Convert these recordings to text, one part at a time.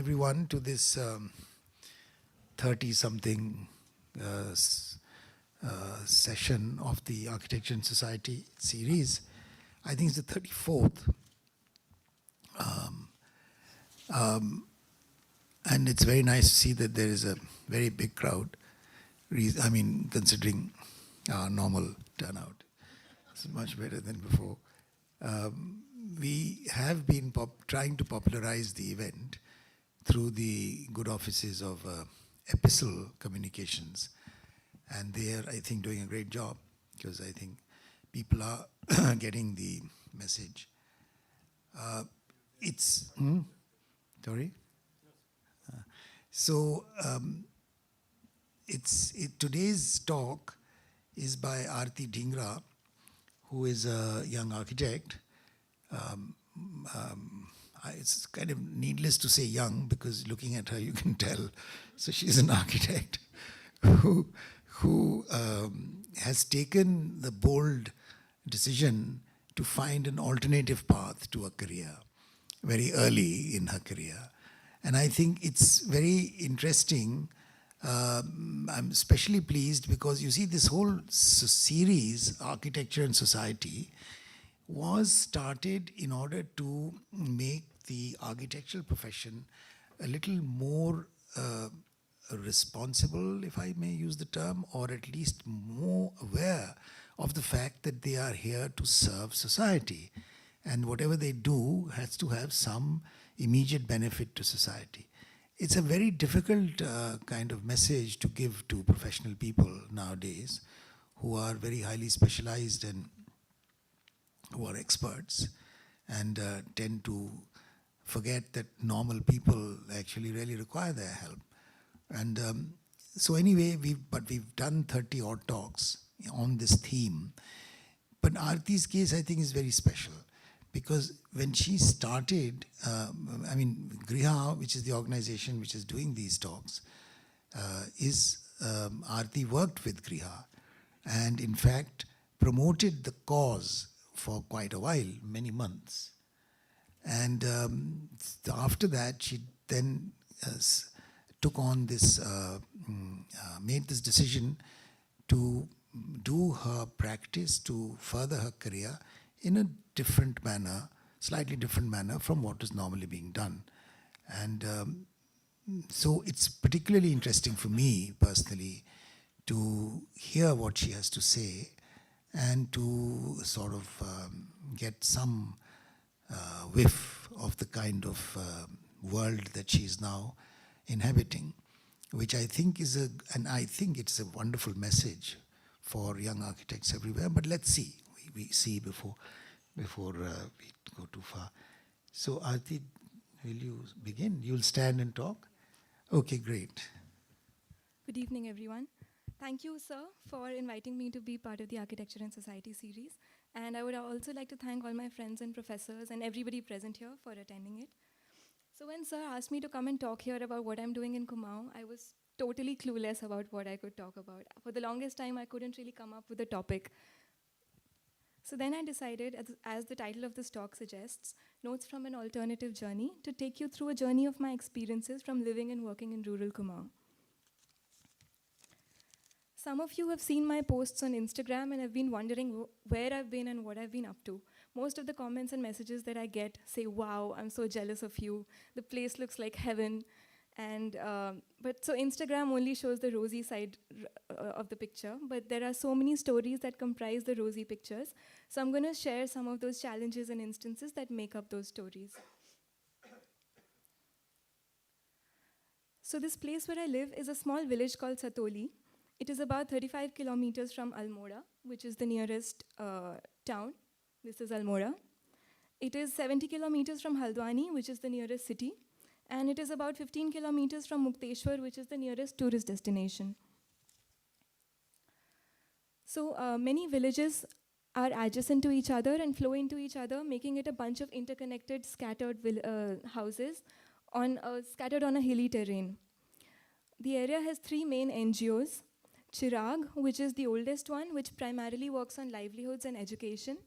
everyone to this 30-something session of the Architecture and Society series. I think it's the 34th. And it's very nice to see that there is a very big crowd. I mean, considering our normal turnout. It's much better than before. We have been trying to popularize the event through the good offices of Epistle Communications. And they are, I think, doing a great job because I think people are getting the message. Sorry? Today's talk is by Aarti Dhingra, who is a young architect. It's kind of needless to say young because looking at her you can tell. So she's an architect who has taken the bold decision to find an alternative path to a career very early in her career. And I think it's very interesting. I'm especially pleased because you see this whole series, Architecture and Society, was started in order to make the architectural profession a little more responsible, if I may use the term, or at least more aware of the fact that they are here to serve society. And whatever they do has to have some immediate benefit to society. It's a very difficult kind of message to give to professional people nowadays who are very highly specialized and who are experts and tend to forget that normal people actually really require their help. And so anyway, we've done 30 odd talks on this theme. But Aarti's case, I think, is very special because when she started, Greha, which is the organization which is doing these talks, Aarti worked with Greha and in fact promoted the cause for quite a while, many months. And after that, she then took on this, made this decision to do her practice, to further her career in a different manner, slightly different manner from what is normally being done. And so it's particularly interesting for me personally to hear what she has to say and to sort of get some whiff of the kind of world that she is now inhabiting, which I think is I think it's a wonderful message for young architects everywhere. But let's see, we see before we go too far. So Aarti, will you begin? You'll stand and talk? Okay, great. Good evening, everyone. Thank you, sir, for inviting me to be part of the Architecture and Society series. And I would also like to thank all my friends and professors and everybody present here for attending it. So when sir asked me to come and talk here about what I'm doing in Kumaon, I was totally clueless about what I could talk about. For the longest time, I couldn't really come up with a topic. So then I decided, as the title of this talk suggests, Notes from an Alternative Journey, to take you through a journey of my experiences from living and working in rural Kumaon. Some of you have seen my posts on Instagram and have been wondering where I've been and what I've been up to. Most of the comments and messages that I get say, wow, I'm so jealous of you. The place looks like heaven. And but so Instagram only shows the rosy side of the picture, but there are so many stories that comprise the rosy pictures. So I'm going to share some of those challenges and instances that make up those stories. So this place where I live is a small village called Satoli. It is about 35 kilometers from Almora, which is the nearest town. This is Almora. It is 70 kilometers from Haldwani, which is the nearest city. And it is about 15 kilometers from Mukteshwar, which is the nearest tourist destination. So many villages are adjacent to each other and flow into each other, making it a bunch of interconnected, scattered houses scattered on a hilly terrain. The area has three main NGOs. Chirag, which is the oldest one, which primarily works on livelihoods and education.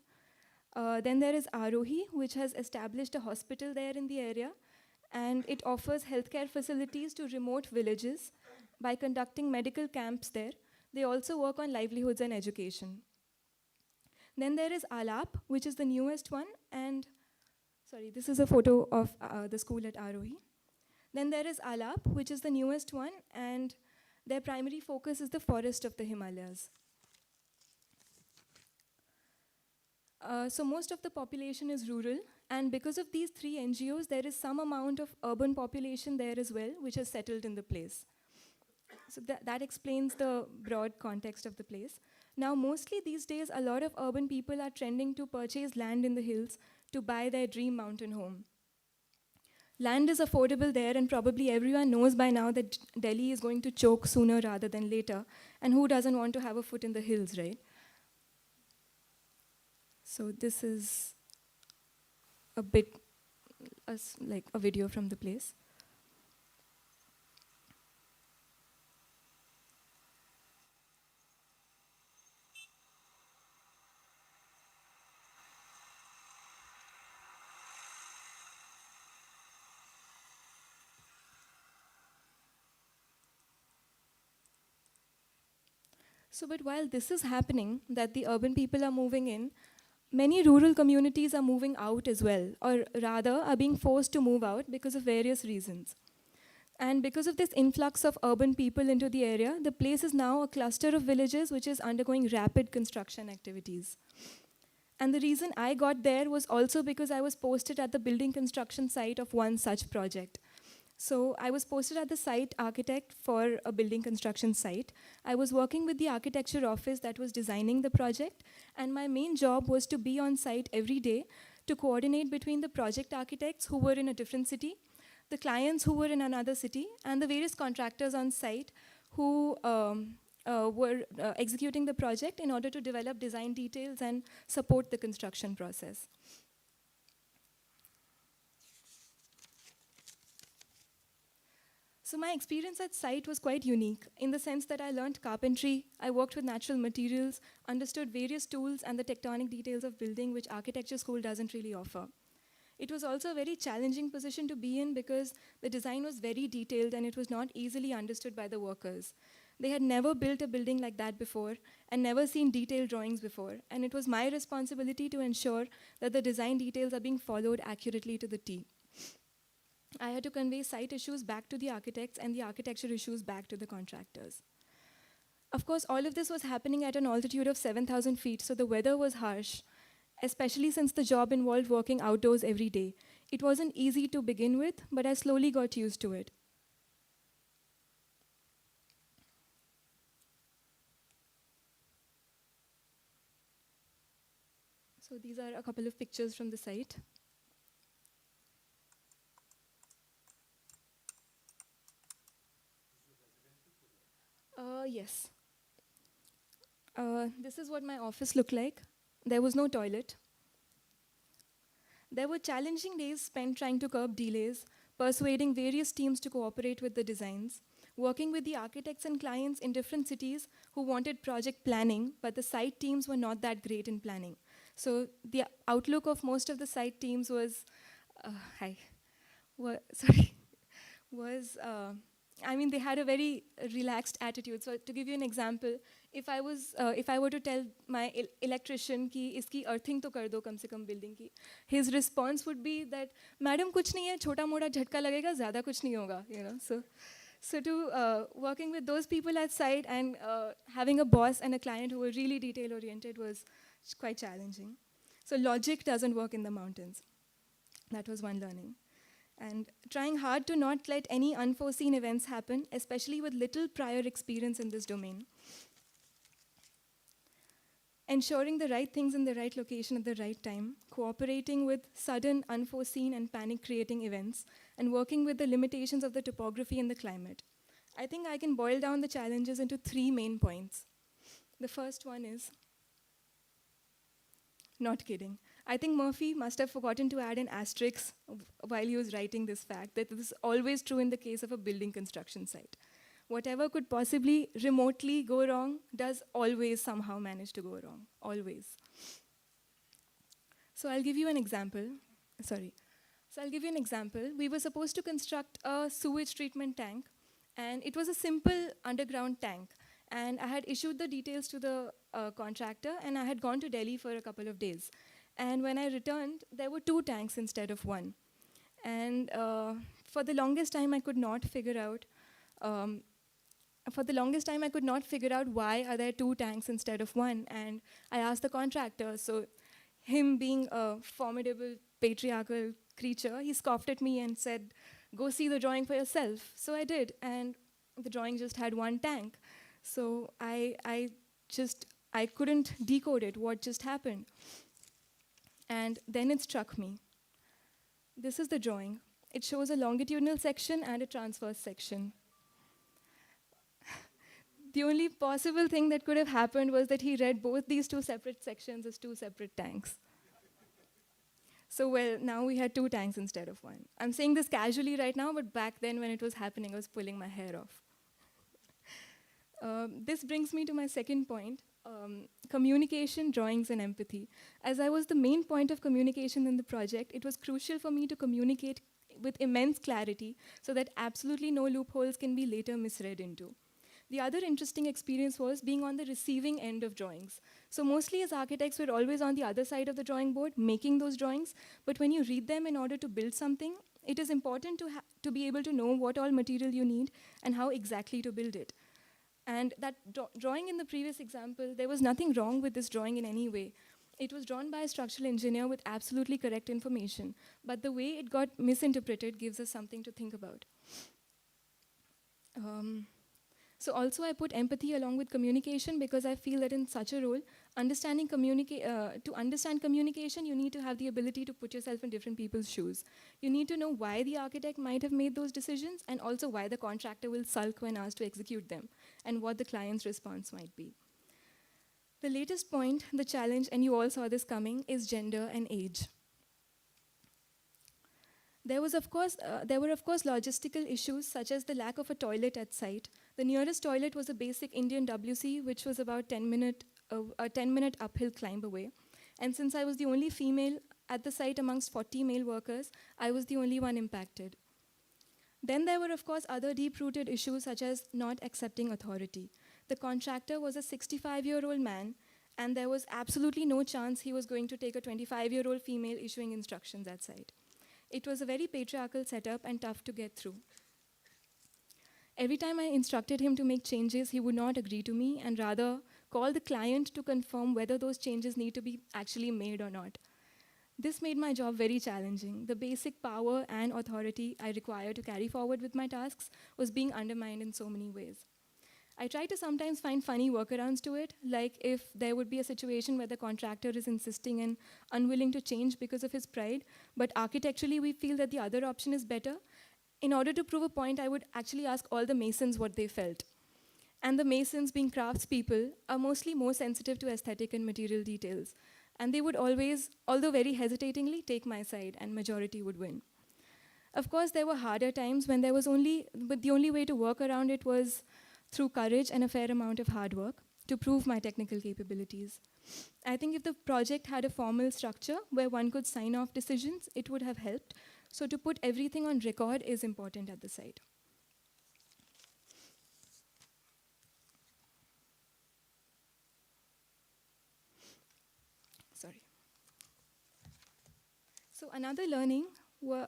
Then there is Arohi, which has established a hospital there in the area. and it offers healthcare facilities to remote villages by conducting medical camps there. They also work on livelihoods and education. Then there is Alap, which is the newest one, and sorry, this is a photo of the school at Arohi. Then there is Alap, which is the newest one, and their primary focus is the forest of the Himalayas. So most of the population is rural, and because of these three NGOs, there is some amount of urban population there as well, which has settled in the place. So that explains the broad context of the place. Now, mostly these days, a lot of urban people are trending to purchase land in the hills to buy their dream mountain home. Land is affordable there, and probably everyone knows by now that Delhi is going to choke sooner rather than later, and who doesn't want to have a foot in the hills, right? So this is a bit like a video from the place. So, but while this is happening, that the urban people are moving in, many rural communities are moving out as well, or rather are being forced to move out because of various reasons. And because of this influx of urban people into the area, the place is now a cluster of villages which is undergoing rapid construction activities. And the reason I got there was also because I was posted at the building construction site of one such project. So I was posted at the site architect for a building construction site. I was working with the architecture office that was designing the project, and my main job was to be on site every day to coordinate between the project architects who were in a different city, the clients who were in another city, and the various contractors on site who were executing the project in order to develop design details and support the construction process. So my experience at site was quite unique in the sense that I learned carpentry, I worked with natural materials, understood various tools and the tectonic details of building, which architecture school doesn't really offer. It was also a very challenging position to be in because the design was very detailed and it was not easily understood by the workers. They had never built a building like that before and never seen detailed drawings before, and it was my responsibility to ensure that the design details are being followed accurately to the T. I had to convey site issues back to the architects and the architecture issues back to the contractors. Of course, all of this was happening at an altitude of 7,000 feet, so the weather was harsh, especially since the job involved working outdoors every day. It wasn't easy to begin with, but I slowly got used to it. So these are a couple of pictures from the site. Yes. This is what my office looked like. There was no toilet. There were challenging days spent trying to curb delays, persuading various teams to cooperate with the designs, working with the architects and clients in different cities who wanted project planning, but the site teams were not that great in planning. So the outlook of most of the site teams was, I mean, they had a very relaxed attitude. So to give you an example, if I were to tell my electrician कि इसकी earthing तो कर दो कम से कम building की, his response would be that, "Madam, कुछ नहीं है, छोटा मोटा झटका लगेगा, ज़्यादा कुछ नहीं होगा," you know. So to working with those people at site and having a boss and a client who were really detail oriented was quite challenging. So logic doesn't work in the mountains. That was one learning. And trying hard to not let any unforeseen events happen, especially with little prior experience in this domain. Ensuring the right things in the right location at the right time, cooperating with sudden, unforeseen, and panic-creating events, and working with the limitations of the topography and the climate. I think I can boil down the challenges into 3 main points. The first one is, not kidding. I think Murphy must have forgotten to add an asterisk while he was writing this fact, that this is always true in the case of a building construction site. Whatever could possibly remotely go wrong does always somehow manage to go wrong, always. So I'll give you an example. Sorry. So I'll give you an example. We were supposed to construct a sewage treatment tank, and it was a simple underground tank. And I had issued the details to the contractor, and I had gone to Delhi for a couple of days. And when I returned, there were 2 tanks instead of 1. And for the longest time, I could not figure out. I could not figure out why are there 2 tanks instead of 1. And I asked the contractor. So, him being a formidable patriarchal creature, he scoffed at me and said, "Go see the drawing for yourself." So I did, and the drawing just had 1 tank. So I couldn't decode it. What just happened? And then it struck me. This is the drawing. It shows a longitudinal section and a transverse section. The only possible thing that could have happened was that he read both these 2 separate sections as 2 separate tanks. So, well, now we had 2 tanks instead of 1. I'm saying this casually right now, but back then when it was happening, I was pulling my hair off. This brings me to my second point, communication, drawings, and empathy. As I was the main point of communication in the project, it was crucial for me to communicate with immense clarity so that absolutely no loopholes can be later misread into. The other interesting experience was being on the receiving end of drawings. So mostly as architects, we're always on the other side of the drawing board, making those drawings, but when you read them in order to build something, it is important to be able to know what all material you need and how exactly to build it. And that drawing in the previous example, there was nothing wrong with this drawing in any way. It was drawn by a structural engineer with absolutely correct information, but the way it got misinterpreted gives us something to think about. So also I put empathy along with communication because I feel that in such a role, to understand communication, you need to have the ability to put yourself in different people's shoes. You need to know why the architect might have made those decisions and also why the contractor will sulk when asked to execute them and what the client's response might be. The latest point, the challenge, and you all saw this coming, is gender and age. There were of course logistical issues such as the lack of a toilet at site. The nearest toilet was a basic Indian WC, which was about a 10-minute uphill climb away. And since I was the only female at the site amongst 40 male workers, I was the only one impacted. Then there were of course other deep-rooted issues such as not accepting authority. The contractor was a 65-year-old man, and there was absolutely no chance he was going to take a 25-year-old female issuing instructions at site. It was a very patriarchal setup and tough to get through. Every time I instructed him to make changes, he would not agree to me and rather call the client to confirm whether those changes need to be actually made or not. This made my job very challenging. The basic power and authority I required to carry forward with my tasks was being undermined in so many ways. I try to sometimes find funny workarounds to it, like if there would be a situation where the contractor is insisting and unwilling to change because of his pride, but architecturally we feel that the other option is better. In order to prove a point, I would actually ask all the masons what they felt. And the masons, being craftspeople, are mostly more sensitive to aesthetic and material details. And they would always, although very hesitatingly, take my side, and majority would win. Of course, there were harder times when but the only way to work around it was through courage and a fair amount of hard work to prove my technical capabilities. I think if the project had a formal structure where one could sign off decisions, it would have helped. So to put everything on record is important at the site. Sorry. So another learning were,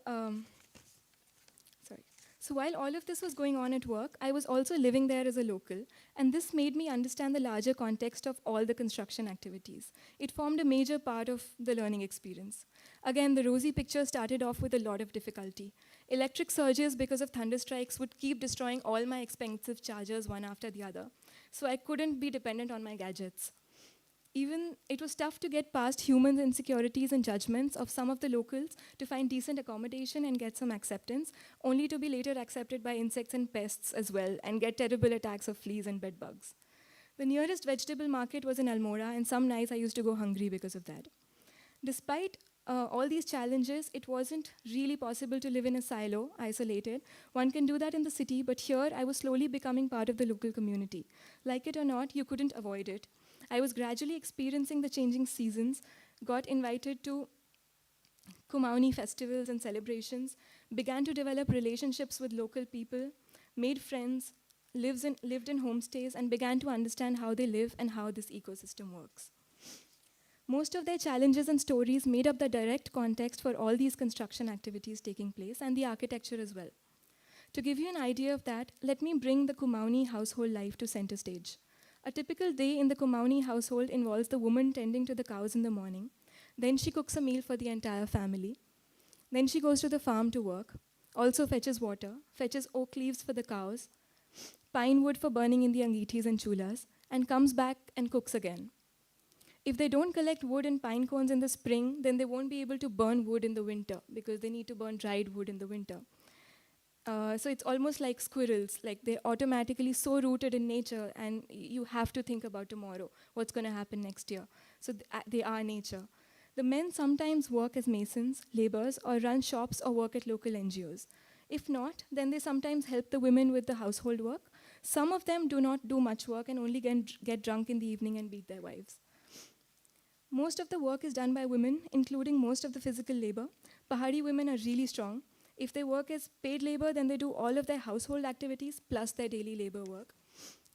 So while all of this was going on at work, I was also living there as a local, and this made me understand the larger context of all the construction activities. It formed a major part of the learning experience. Again, the rosy picture started off with a lot of difficulty. Electric surges because of thunderstrikes would keep destroying all my expensive chargers one after the other, so I couldn't be dependent on my gadgets. Even it was tough to get past human insecurities and judgments of some of the locals to find decent accommodation and get some acceptance, only to be later accepted by insects and pests as well and get terrible attacks of fleas and bed bugs. The nearest vegetable market was in Almora, and some nights I used to go hungry because of that. Despite all these challenges, it wasn't really possible to live in a silo, isolated. One can do that in the city, but here I was slowly becoming part of the local community. Like it or not, you couldn't avoid it. I was gradually experiencing the changing seasons, got invited to Kumaoni festivals and celebrations, began to develop relationships with local people, made friends, lived in homestays, and began to understand how they live and how this ecosystem works. Most of their challenges and stories made up the direct context for all these construction activities taking place and the architecture as well. To give you an idea of that, let me bring the Kumaoni household life to center stage. A typical day in the Kumaoni household involves the woman tending to the cows in the morning. Then she cooks a meal for the entire family. Then she goes to the farm to work, also fetches water, fetches oak leaves for the cows, pine wood for burning in the angitis and chulas, and comes back and cooks again. If they don't collect wood and pine cones in the spring, then they won't be able to burn wood in the winter because they need to burn dried wood in the winter. So it's almost like squirrels, like they're automatically so rooted in nature, and you have to think about tomorrow, what's going to happen next year. So they are nature. The men sometimes work as masons, laborers, or run shops or work at local NGOs. If not, then they sometimes help the women with the household work. Some of them do not do much work and only get drunk in the evening and beat their wives. Most of the work is done by women, including most of the physical labor. Pahari women are really strong. If they work as paid labor, then they do all of their household activities plus their daily labor work.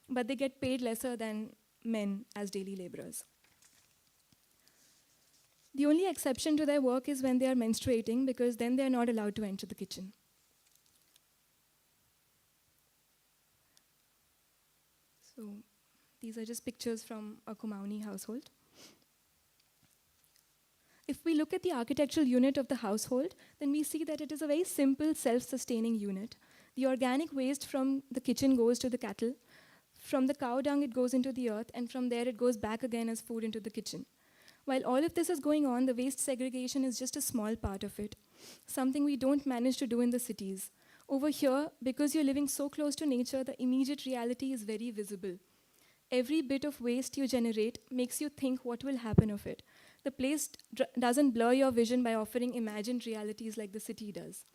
But they get paid lesser than men as daily laborers. The only exception to their work is when they are menstruating, because then they are not allowed to enter the kitchen. So these are just pictures from a Kumaoni household. If we look at the architectural unit of the household, then we see that it is a very simple, self-sustaining unit. The organic waste from the kitchen goes to the cattle. From the cow dung, it goes into the earth, and from there, it goes back again as food into the kitchen. While all of this is going on, the waste segregation is just a small part of it, something we don't manage to do in the cities. Over here, because you're living so close to nature, the immediate reality is very visible. Every bit of waste you generate makes you think what will happen of it. The place doesn't blur your vision by offering imagined realities like the city does.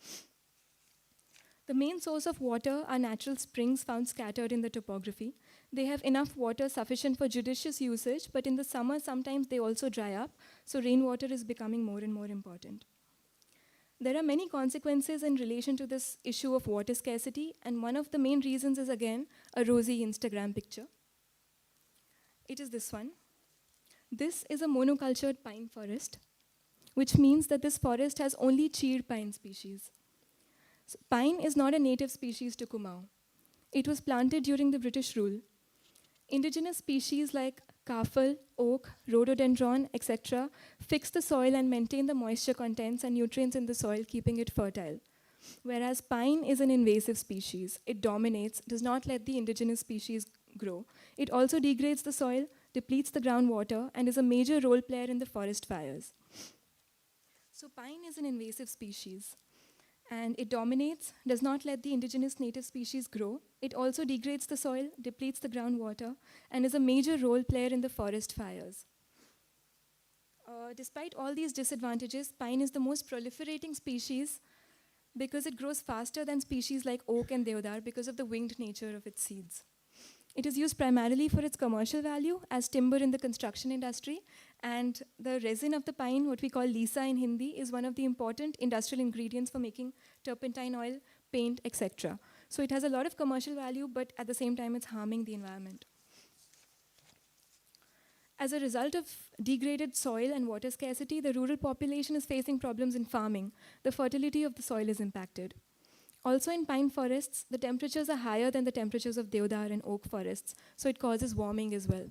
The main source of water are natural springs found scattered in the topography. They have enough water sufficient for judicious usage, but in the summer, sometimes they also dry up, so rainwater is becoming more and more important. There are many consequences in relation to this issue of water scarcity, and one of the main reasons is, again, a rosy Instagram picture. It is this one. This is a monocultured pine forest, which means that this forest has only cheered pine species. So pine is not a native species to Kumaon. It was planted during the British rule. Indigenous species like kafal, oak, rhododendron, etc. fix the soil and maintain the moisture contents and nutrients in the soil, keeping it fertile. Whereas pine is an invasive species. It dominates, does not let the indigenous species grow. It also degrades the soil, depletes the groundwater, and is a major role player in the forest fires. So pine is an invasive species, and it dominates, does not let the indigenous native species grow. It also degrades the soil, depletes the groundwater, and is a major role player in the forest fires. Despite all these disadvantages, pine is the most proliferating species because it grows faster than species like oak and deodar because of the winged nature of its seeds. It is used primarily for its commercial value as timber in the construction industry, and the resin of the pine, what we call lisa in Hindi, is one of the important industrial ingredients for making turpentine oil, paint, etc. So it has a lot of commercial value, but at the same time, it's harming the environment. As a result of degraded soil and water scarcity, the rural population is facing problems in farming. The fertility of the soil is impacted. Also in pine forests, the temperatures are higher than the temperatures of deodar and oak forests, so it causes warming as well.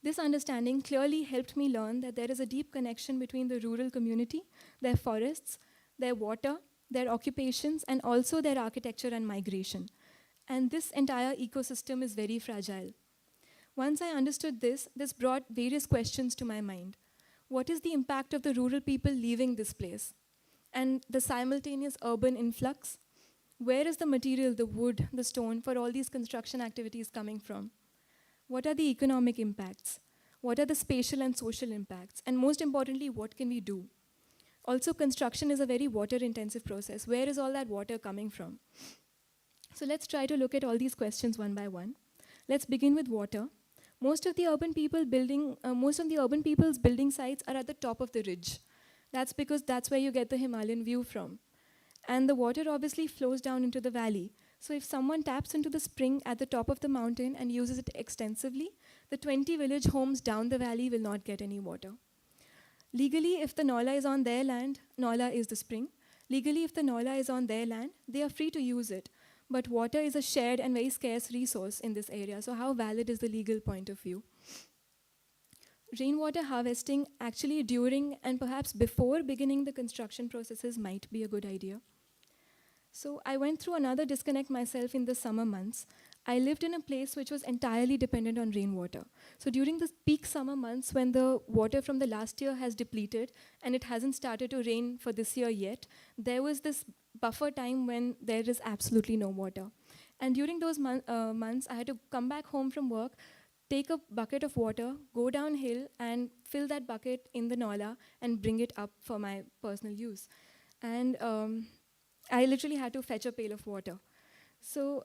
This understanding clearly helped me learn that there is a deep connection between the rural community, their forests, their water, their occupations, and also their architecture and migration. And this entire ecosystem is very fragile. Once I understood this brought various questions to my mind. What is the impact of the rural people leaving this place? And the simultaneous urban influx? Where is the material, the wood, the stone, for all these construction activities coming from? What are the economic impacts? What are the spatial and social impacts? And most importantly, what can we do? Also, construction is a very water-intensive process. Where is all that water coming from? So let's try to look at all these questions one by one. Let's begin with water. Most of the urban people's building sites are at the top of the ridge. That's because that's where you get the Himalayan view from. And the water obviously flows down into the valley. So if someone taps into the spring at the top of the mountain and uses it extensively, the 20 village homes down the valley will not get any water. Legally, if the Nola is on their land, Nola is the spring. Legally, if the Nola is on their land, they are free to use it. But water is a shared and very scarce resource in this area, so how valid is the legal point of view? Rainwater harvesting actually during and perhaps before beginning the construction processes might be a good idea. So I went through another disconnect myself in the summer months. I lived in a place which was entirely dependent on rainwater. So during the peak summer months when the water from the last year has depleted and it hasn't started to rain for this year yet, there was this buffer time when there is absolutely no water. And during those months, I had to come back home from work, take a bucket of water, go downhill and fill that bucket in the Nola and bring it up for my personal use. And I literally had to fetch a pail of water. So,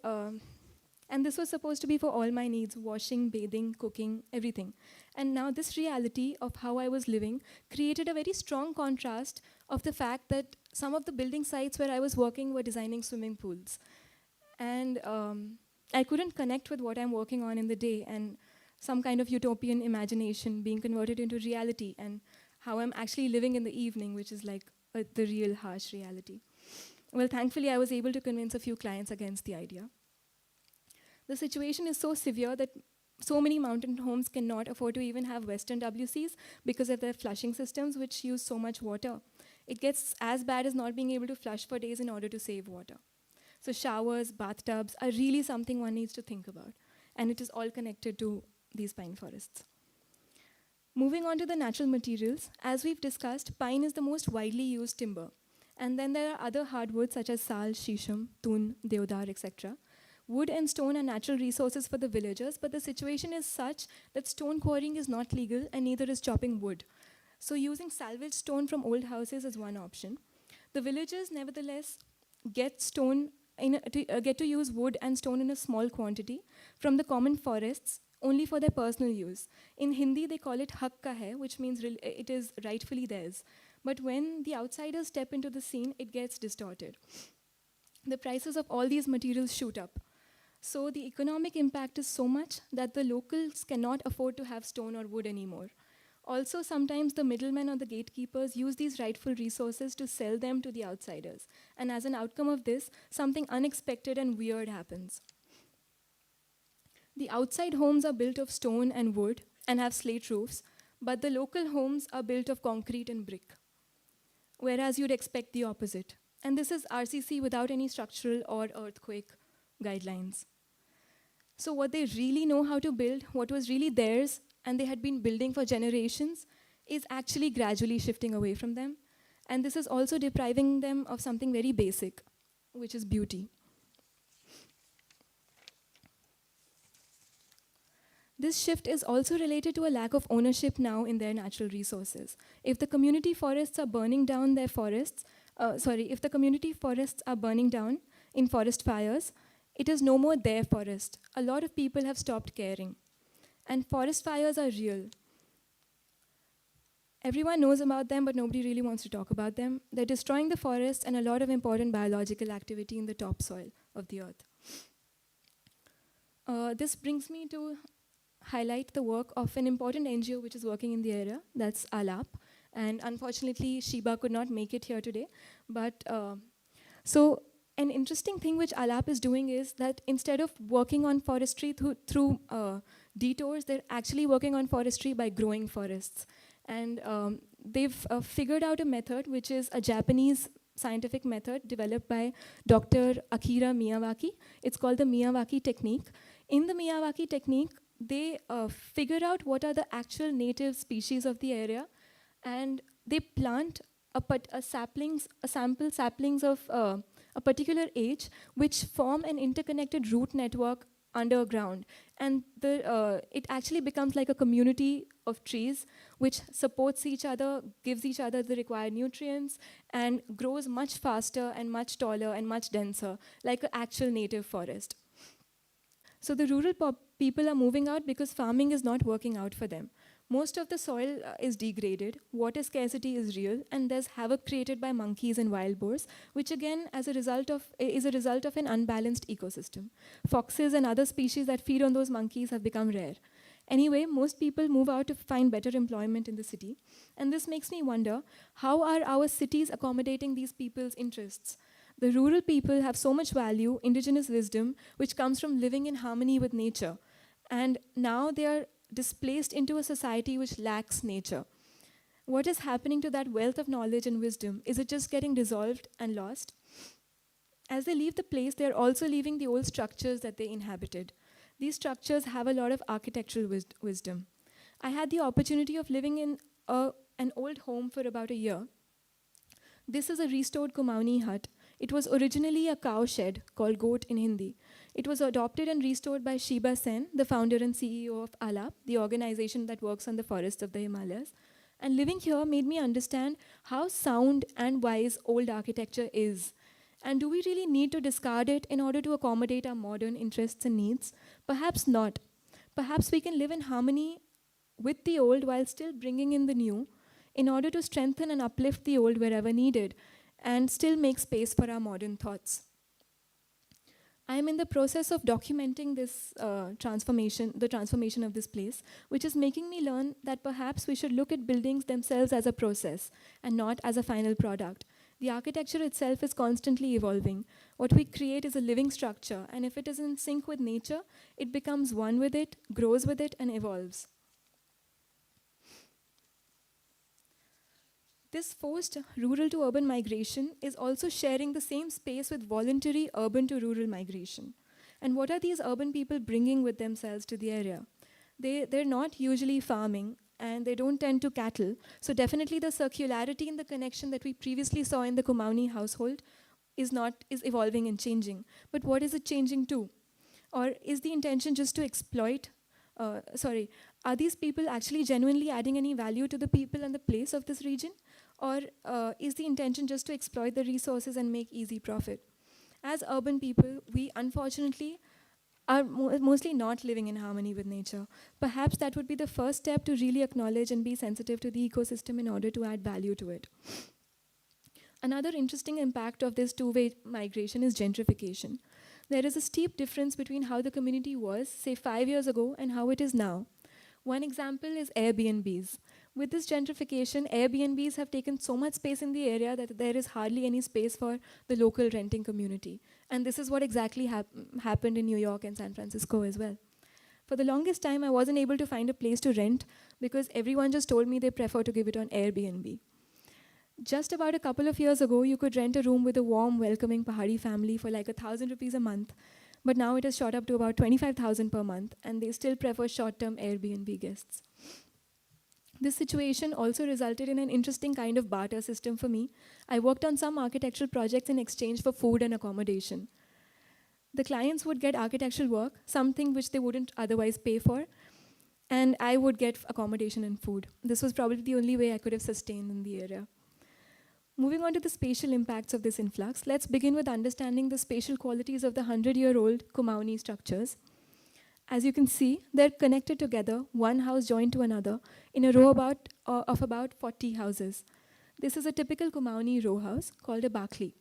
and this was supposed to be for all my needs, washing, bathing, cooking, everything. And now this reality of how I was living created a very strong contrast of the fact that some of the building sites where I was working were designing swimming pools. And I couldn't connect with what I'm working on in the day and some kind of utopian imagination being converted into reality and how I'm actually living in the evening, which is like the real harsh reality. Well, thankfully, I was able to convince a few clients against the idea. The situation is so severe that so many mountain homes cannot afford to even have Western WCs because of their flushing systems, which use so much water. It gets as bad as not being able to flush for days in order to save water. So showers, bathtubs are really something one needs to think about. And it is all connected to these pine forests. Moving on to the natural materials, as we've discussed, pine is the most widely used timber. And then there are other hardwoods such as sal, shisham, tun, deodar, etc. Wood and stone are natural resources for the villagers, but the situation is such that stone quarrying is not legal and neither is chopping wood. So using salvaged stone from old houses is one option. The villagers, nevertheless, get to use wood and stone in a small quantity from the common forests, only for their personal use. In Hindi, they call it hak ka hai, which means it is rightfully theirs. But when the outsiders step into the scene, it gets distorted. The prices of all these materials shoot up. So the economic impact is so much that the locals cannot afford to have stone or wood anymore. Also, sometimes the middlemen or the gatekeepers use these rightful resources to sell them to the outsiders. And as an outcome of this, something unexpected and weird happens. The outside homes are built of stone and wood and have slate roofs, but the local homes are built of concrete and brick, whereas you'd expect the opposite. And this is RCC without any structural or earthquake guidelines. So what they really know how to build, what was really theirs, and they had been building for generations, is actually gradually shifting away from them. And this is also depriving them of something very basic, which is beauty. This shift is also related to a lack of ownership now in their natural resources. If the community forests are burning down their forests, if the community forests are burning down in forest fires, it is no more their forest. A lot of people have stopped caring. And forest fires are real. Everyone knows about them, but nobody really wants to talk about them. They're destroying the forest and a lot of important biological activity in the topsoil of the earth. This brings me to highlight the work of an important NGO which is working in the area, that's ALAP. And unfortunately, Shiba could not make it here today. But so an interesting thing which ALAP is doing is that instead of working on forestry through detours, they're actually working on forestry by growing forests. And they've figured out a method which is a Japanese scientific method developed by Dr. Akira Miyawaki. It's called the Miyawaki Technique. In the Miyawaki Technique, they figure out what are the actual native species of the area, and they plant sample saplings of a particular age, which form an interconnected root network underground. And it actually becomes like a community of trees which supports each other, gives each other the required nutrients, and grows much faster and much taller and much denser, like an actual native forest. So the rural people are moving out because farming is not working out for them. Most of the soil is degraded, water scarcity is real, and there's havoc created by monkeys and wild boars, which again is a result of an unbalanced ecosystem. Foxes and other species that feed on those monkeys have become rare. Anyway, most people move out to find better employment in the city, and this makes me wonder, how are our cities accommodating these people's interests? The rural people have so much value, indigenous wisdom, which comes from living in harmony with nature, and now they are displaced into a society which lacks nature. What is happening to that wealth of knowledge and wisdom? Is it just getting dissolved and lost? As they leave the place, they are also leaving the old structures that they inhabited. These structures have a lot of architectural wisdom. I had the opportunity of living in an old home for about a year. This is a restored Kumaoni hut. It was originally a cow shed, called goat in Hindi. It was adopted and restored by Shiba Sen, the founder and CEO of ALAP, the organization that works on the forests of the Himalayas. And living here made me understand how sound and wise old architecture is. And do we really need to discard it in order to accommodate our modern interests and needs? Perhaps not. Perhaps we can live in harmony with the old while still bringing in the new, in order to strengthen and uplift the old wherever needed, and still make space for our modern thoughts. I am in the process of documenting this the transformation of this place, which is making me learn that perhaps we should look at buildings themselves as a process and not as a final product. The architecture itself is constantly evolving. What we create is a living structure, and if it is in sync with nature, it becomes one with it, grows with it, and evolves. This forced rural to urban migration is also sharing the same space with voluntary urban to rural migration. And what are these urban people bringing with themselves to the area? They're not usually farming, and they don't tend to cattle. So definitely the circularity in the connection that we previously saw in the Kumaoni household is evolving and changing. But what is it changing to? Or is the intention just to exploit? Are these people actually genuinely adding any value to the people and the place of this region? Or is the intention just to exploit the resources and make easy profit? As urban people, we unfortunately are mostly not living in harmony with nature. Perhaps that would be the first step to really acknowledge and be sensitive to the ecosystem in order to add value to it. Another interesting impact of this two-way migration is gentrification. There is a steep difference between how the community was, say 5 years ago, and how it is now. One example is Airbnbs. With this gentrification, Airbnbs have taken so much space in the area that there is hardly any space for the local renting community. And this is what exactly happened in New York and San Francisco as well. For the longest time, I wasn't able to find a place to rent because everyone just told me they prefer to give it on Airbnb. Just about a couple of years ago, you could rent a room with a warm, welcoming Pahari family for like 1,000 rupees a month. But now it has shot up to about 25,000 per month, and they still prefer short-term Airbnb guests. This situation also resulted in an interesting kind of barter system for me. I worked on some architectural projects in exchange for food and accommodation. The clients would get architectural work, something which they wouldn't otherwise pay for, and I would get accommodation and food. This was probably the only way I could have sustained in the area. Moving on to the spatial impacts of this influx, let's begin with understanding the spatial qualities of the 100-year-old Kumaoni structures. As you can see, they're connected together, one house joined to another, in a row of about 40 houses. This is a typical Kumaoni row house called a bakli.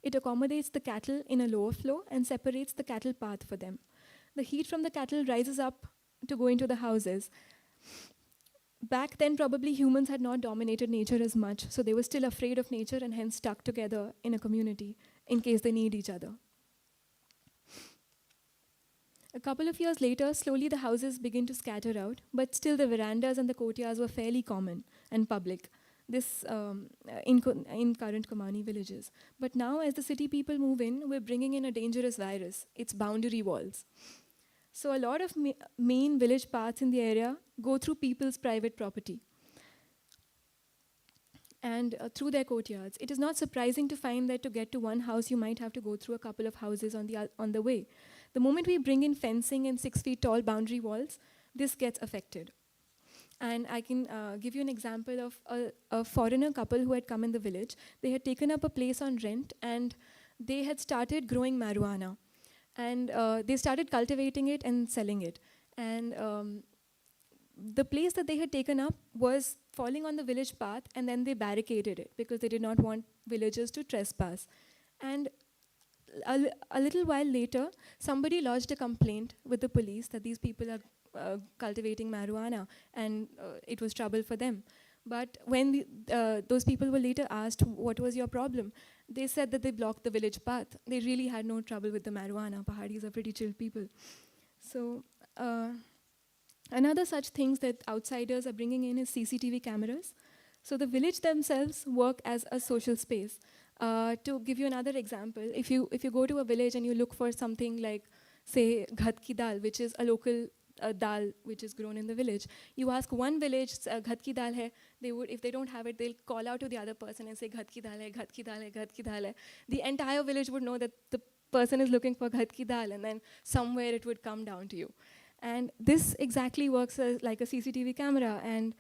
It accommodates the cattle in a lower floor and separates the cattle path for them. The heat from the cattle rises up to go into the houses. Back then, probably humans had not dominated nature as much, so they were still afraid of nature and hence stuck together in a community in case they need each other. A couple of years later, slowly the houses begin to scatter out, but still the verandas and the courtyards were fairly common and public. This in current Kumaoni villages. But now, as the city people move in, we're bringing in a dangerous virus. It's boundary walls. So a lot of main village paths in the area go through people's private property and through their courtyards. It is not surprising to find that to get to one house, you might have to go through a couple of houses on the way. The moment we bring in fencing and 6 feet tall boundary walls, this gets affected. And I can give you an example of a foreigner couple who had come in the village. They had taken up a place on rent, and they had started growing marijuana. And they started cultivating it and selling it. And the place that they had taken up was falling on the village path, and then they barricaded it because they did not want villagers to trespass. And a little while later, somebody lodged a complaint with the police that these people are cultivating marijuana, and it was trouble for them. But when those people were later asked, what was your problem? They said that they blocked the village path. They really had no trouble with the marijuana. Pahadis are pretty chill people. So another such things that outsiders are bringing in is CCTV cameras. So the village themselves work as a social space. To give you another example, if you go to a village and you look for something like, say, ghat ki dal, which is a local dal which is grown in the village, you ask one village, ghat ki dal hai, they would, if they don't have it, they'll call out to the other person and say, ghat ki dal hai, ghat ki dal hai, ghat ki dal hai. The entire village would know that the person is looking for ghat ki dal, and then somewhere it would come down to you. And this exactly works as like a CCTV camera. And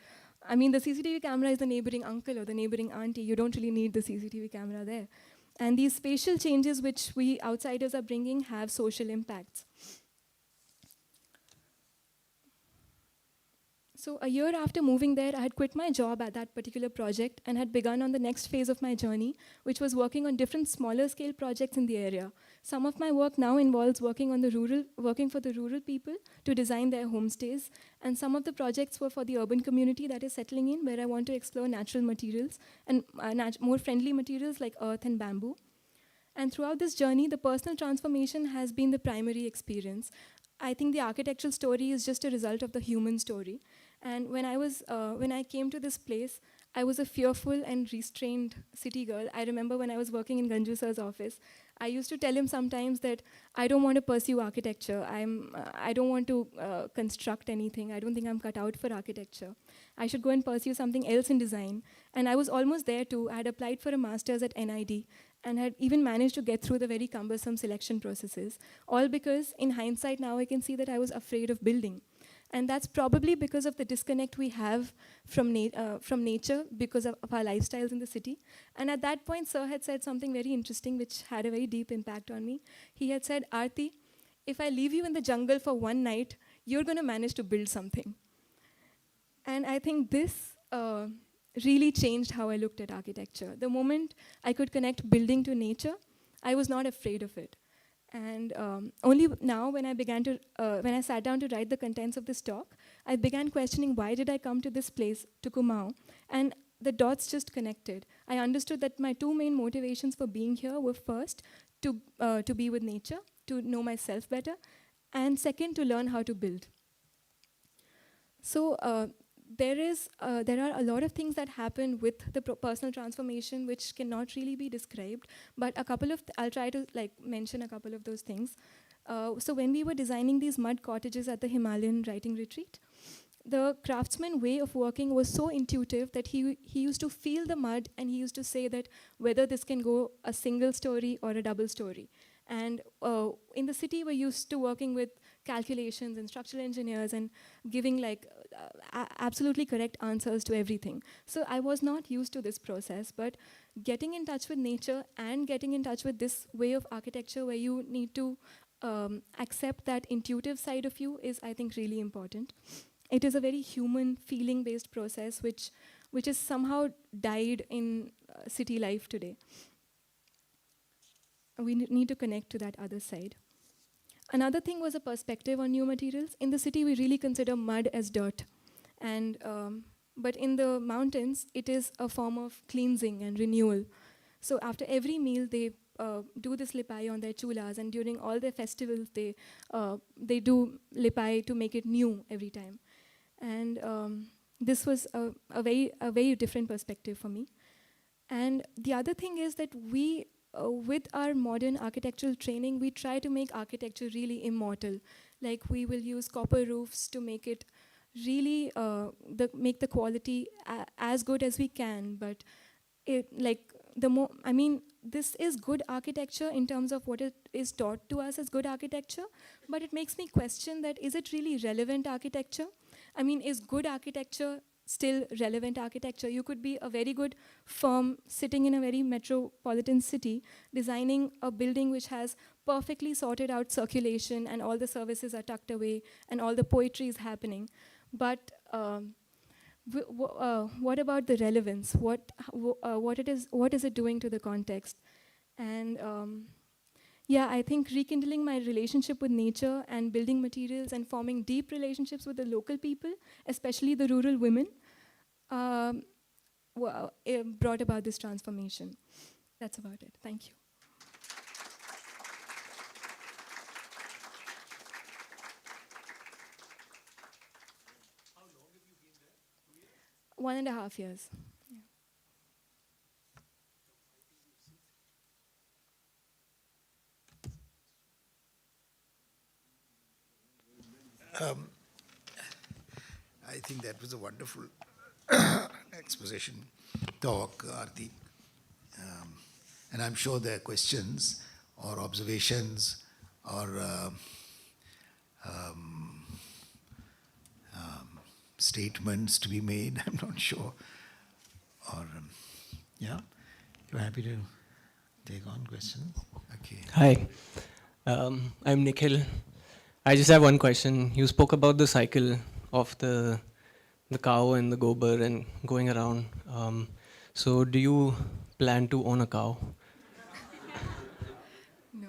I mean, the CCTV camera is the neighboring uncle or the neighboring auntie. You don't really need the CCTV camera there. And these spatial changes which we outsiders are bringing have social impacts. So a year after moving there, I had quit my job at that particular project and had begun on the next phase of my journey, which was working on different smaller scale projects in the area. Some of my work now involves working for the rural people to design their homestays, and some of the projects were for the urban community that is settling in, where I want to explore natural materials and more friendly materials like earth and bamboo. And throughout this journey, the personal transformation has been the primary experience. I think the architectural story is just a result of the human story. And when I came to this place, I was a fearful and restrained city girl. I remember when I was working in Ganju sir's office, I used to tell him sometimes that I don't want to pursue architecture. I don't want to construct anything. I don't think I'm cut out for architecture. I should go and pursue something else in design. And I was almost there too. I had applied for a master's at NID and had even managed to get through the very cumbersome selection processes, all because in hindsight now I can see that I was afraid of building. And that's probably because of the disconnect we have from nature because of our lifestyles in the city. And at that point, Sir had said something very interesting which had a very deep impact on me. He had said, Aarti, if I leave you in the jungle for one night, you're going to manage to build something. And I think this really changed how I looked at architecture. The moment I could connect building to nature, I was not afraid of it. And only now, when I sat down to write the contents of this talk, I began questioning why did I come to this place, to Kumaon, and the dots just connected. I understood that my two main motivations for being here were first, to be with nature, to know myself better, and second, to learn how to build. So there are a lot of things that happen with the personal transformation which cannot really be described, but I'll try to mention a couple of those things. So when we were designing these mud cottages at the Himalayan writing retreat, the craftsman way of working was so intuitive that he used to feel the mud and he used to say that whether this can go a single story or a double story. And in the city, we're used to working with calculations and structural engineers and giving absolutely correct answers to everything. So I was not used to this process, but getting in touch with nature and getting in touch with this way of architecture where you need to accept that intuitive side of you is, I think, really important. It is a very human, feeling-based process which is somehow died in city life today. We need to connect to that other side. Another thing was a perspective on new materials. In the city, we really consider mud as dirt. But in the mountains, it is a form of cleansing and renewal. So after every meal, they do this lipai on their chulas, and during all their festivals, they do lipai to make it new every time. And this was a very different perspective for me. And the other thing is that we, with our modern architectural training, we try to make architecture really immortal. Like we will use copper roofs to make it really, make the quality as good as we can. But this is good architecture in terms of what it is taught to us as good architecture, but it makes me question that, is it really relevant architecture? I mean, is good architecture still relevant architecture? You could be a very good firm sitting in a very metropolitan city, designing a building which has perfectly sorted out circulation and all the services are tucked away and all the poetry is happening. But what about the relevance? What is it doing to the context? And yeah, I think rekindling my relationship with nature and building materials and forming deep relationships with the local people, especially the rural women, um, it brought about this transformation. That's about it. Thank you. How long have you been there? 1.5 years. I think that was a wonderful exposition, talk, Aarti. And I'm sure there are questions or observations or statements to be made. I'm not sure. Or, yeah, you're happy to take on questions? Okay. Hi, I'm Nikhil. I just have one question. You spoke about the cycle of the cow and the gobar and going around. So do you plan to own a cow? No.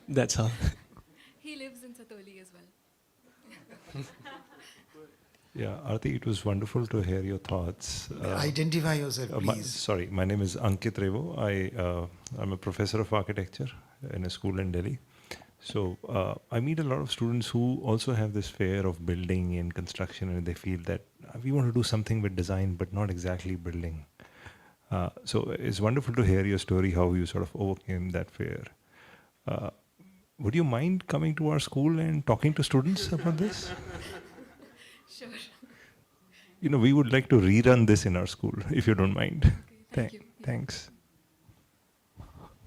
That's all. He lives in Satoli as well. Yeah, Aarti, it was wonderful to hear your thoughts. Identify yourself, please. Sorry, my name is Ankit Revo. I'm a professor of architecture in a school in Delhi. So I meet a lot of students who also have this fear of building and construction, and they feel that we want to do something with design, but not exactly building. So it's wonderful to hear your story, how you sort of overcame that fear. Would you mind coming to our school and talking to students about this? Sure. You know, we would like to rerun this in our school, if you don't mind. Okay, thank you. Yeah. Thanks.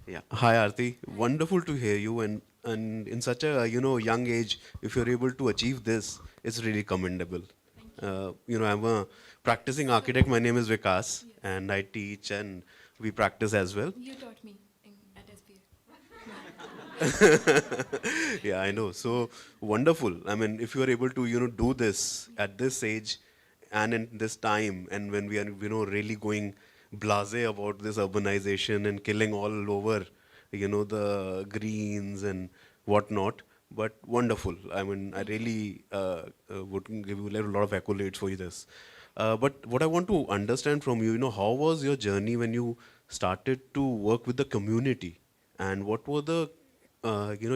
Yeah. Hi, Aarti. Wonderful to hear you, and in such a young age, if you're able to achieve this, it's really commendable. I'm a practicing architect. My name is Vikas, and I teach and we practice as well. You taught me at SBA. Yeah, I know. So wonderful. I mean, if you are able to do this at this age and in this time, and when we are really going blasé about this urbanization and killing all over the greens and whatnot, but wonderful. I mean, I really would give you a lot of accolades for this. But what I want to understand from you, how was your journey when you started to work with the community, and what were the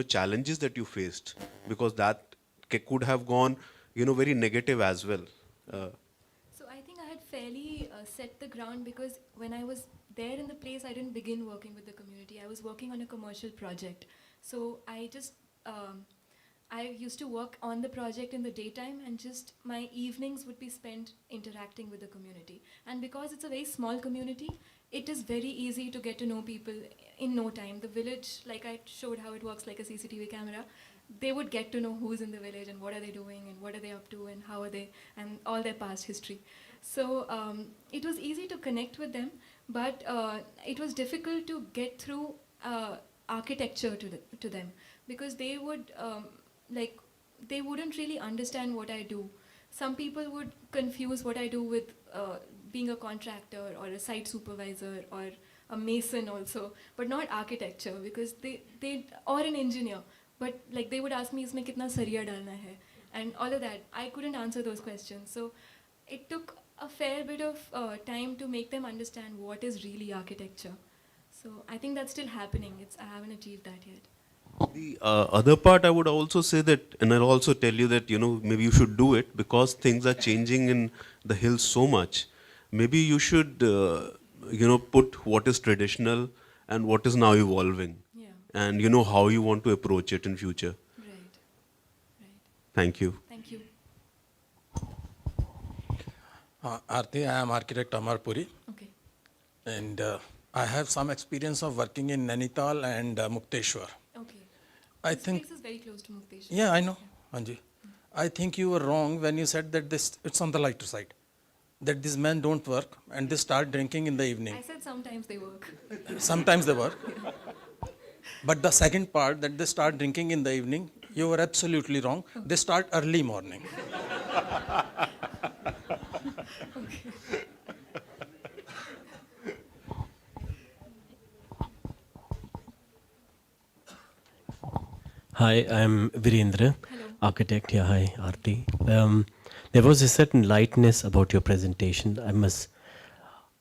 challenges that you faced, because that could have gone very negative as well. So I think I had fairly set the ground, because when I was there in the place, I didn't begin working with the community. I was working on a commercial project. So I just, I used to work on the project in the daytime, and just my evenings would be spent interacting with the community. And because it's a very small community, it is very easy to get to know people in no time. The village, like I showed how it works like a CCTV camera, they would get to know who's in the village and what are they doing and what are they up to and how are they, and all their past history. So it was easy to connect with them, but it was difficult to get through architecture to them, because they would they wouldn't really understand what I do. Some people would confuse what I do with being a contractor or a site supervisor or a mason also, but not architecture, because they or an engineer. But like they would ask me, "Isme kitna sariya dalna hai?" and all of that. I couldn't answer those questions. So it took a fair bit of time to make them understand what is really architecture. So I think that's still happening. I haven't achieved that yet. The other part, I would also say that, and I'll also tell you that, maybe you should do it, because things are changing in the hills so much. Maybe you should, put what is traditional and what is now evolving. Yeah. And how you want to approach it in future. Right. Right. Thank you. Thank you. Aarti, I am architect Amar Puri, Okay. and I have some experience of working in Nainital and Mukteshwar. Okay. I This think, place is very close to Mukteshwar. yeah, I know, Anji. I think you were wrong when you said that it's on the lighter side, that these men don't work and they start drinking in the evening. I said sometimes they work. Sometimes they work. But the second part, that they start drinking in the evening, you were absolutely wrong. They start early morning. Hi, I'm Virendra, Hello. architect. Yeah, hi, Aarti. There was a certain lightness about your presentation.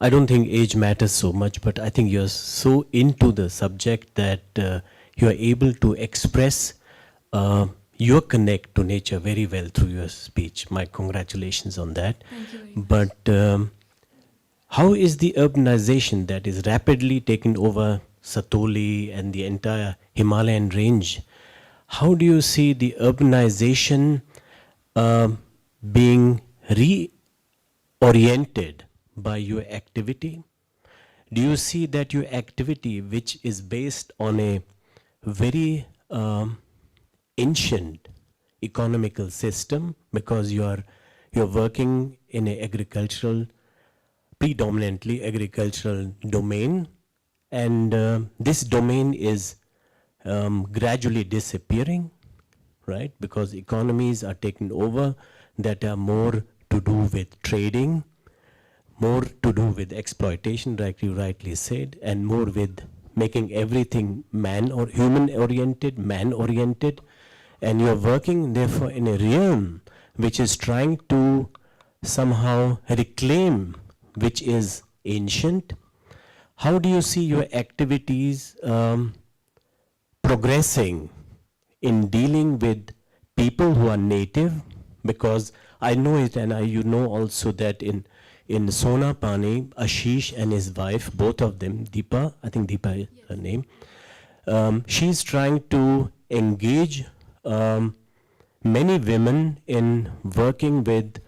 I don't think age matters so much, but I think you're so into the subject that you are able to express your connect to nature very well through your speech. My congratulations on that. Thank you very much. But how is the urbanization that is rapidly taking over Satoli and the entire Himalayan range? How do you see the urbanization being reoriented by your activity? Do you see that your activity, which is based on a very ancient economical system, because you're working in a predominantly agricultural domain, and this domain is gradually disappearing, right? Because economies are taken over that are more to do with trading, more to do with exploitation, like you rightly said, and more with making everything man or human oriented, man oriented. And you're working therefore in a realm which is trying to somehow reclaim which is ancient. How do you see your activities progressing in dealing with people who are native? Because I know it, and you know also that in Sonapani, Ashish and his wife, both of them, Deepa, I think Deepa is her name, she's trying to engage many women in working with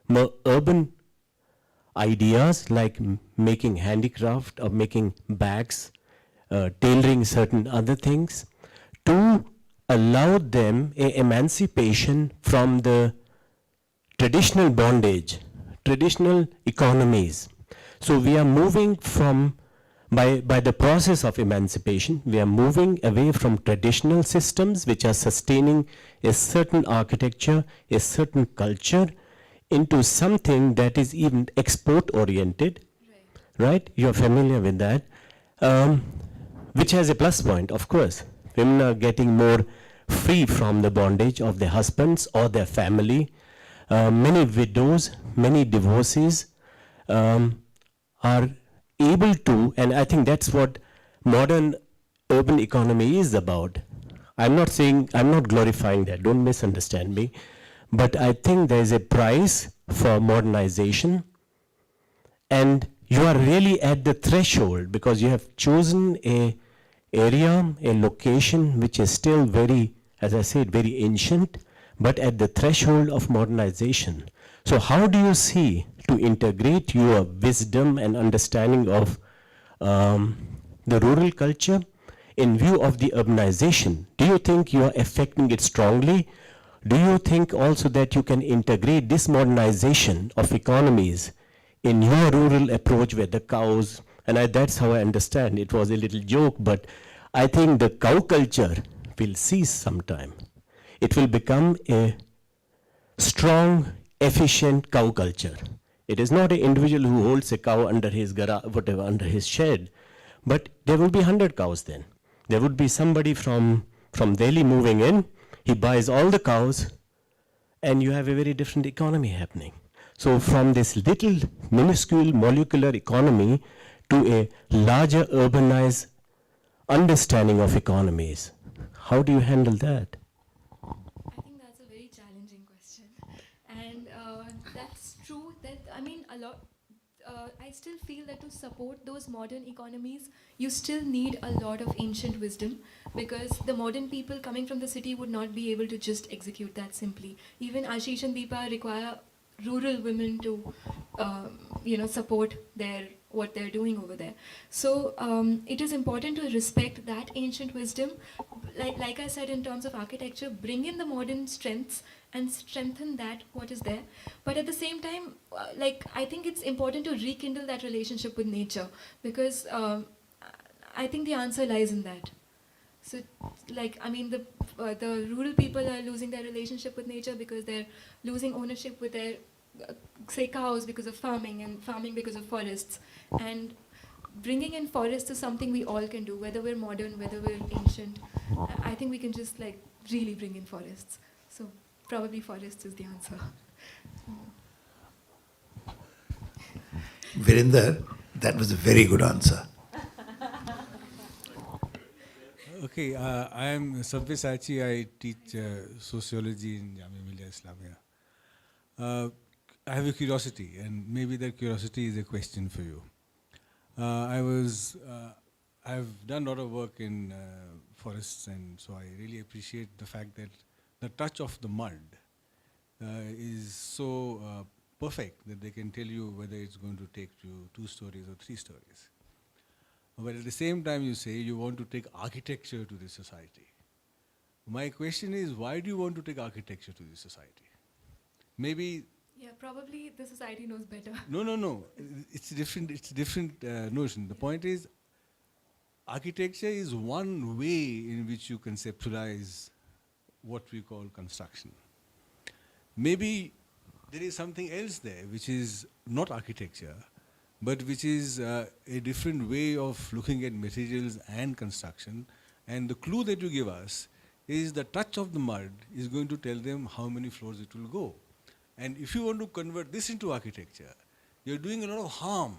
more urban ideas like making handicraft or making bags, tailoring certain other things, to allow them a emancipation from the traditional bondage, traditional economies. So we are moving from, by the process of emancipation, we are moving away from traditional systems which are sustaining a certain architecture, a certain culture, into something that is even export oriented, right? You're familiar with that, which has a plus point, of course. Women are getting more free from the bondage of their husbands or their family. Many widows, many divorcees are able to, and I think that's what modern urban economy is about. I'm not glorifying that, don't misunderstand me, but I think there is a price for modernization, and you are really at the threshold because you have chosen a area, a location which is still very, as I said, very ancient, but at the threshold of modernization. So how do you see to integrate your wisdom and understanding of the rural culture in view of the urbanization? Do you think you are affecting it strongly? Do you think also that you can integrate this modernization of economies in your rural approach with the cows? And that's how I understand. It was a little joke, but I think the cow culture will cease sometime. It will become a strong, efficient cow culture. It is not an individual who holds a cow under his garage, whatever, under his shed, but there will be 100 cows then. There would be somebody from Delhi moving in, he buys all the cows, and you have a very different economy happening. So from this little minuscule molecular economy to a larger urbanized understanding of economies, how do you handle that? I think that's a very challenging question, and that's true. That I mean, a lot. I still feel that to support those modern economies, you still need a lot of ancient wisdom, because the modern people coming from the city would not be able to just execute that simply. Even Ashish and Deepa require rural women to, support what they're doing over there. So it is important to respect that ancient wisdom. Like I said, in terms of architecture, bring in the modern strengths and strengthen that what is there. But at the same time, I think it's important to rekindle that relationship with nature, because I think the answer lies in that. So, like, I mean, the rural people are losing their relationship with nature because they're losing ownership with their, say, cows because of farming, and farming because of forests. And bringing in forests is something we all can do, whether we're modern, whether we're ancient. I think we can just, like, really bring in forests. So, probably forests is the answer. Virinder, that was a very good answer. Okay, I am Sabbi Sachi. I teach sociology in Jamia Millia Islamia. I have a curiosity, and maybe that curiosity is a question for you. I've done a lot of work in forests, and so I really appreciate the fact that the touch of the mud is so perfect that they can tell you whether it's going to take you 2 stories or 3 stories. But at the same time, you say you want to take architecture to this society. My question is, why do you want to take architecture to this society? Maybe. Yeah, probably the society knows better. No. It's different. It's a different notion. The point is, architecture is one way in which you conceptualize what we call construction. Maybe there is something else there which is not architecture, but which is a different way of looking at materials and construction. And the clue that you give us is the touch of the mud is going to tell them how many floors it will go. And if you want to convert this into architecture, you're doing a lot of harm.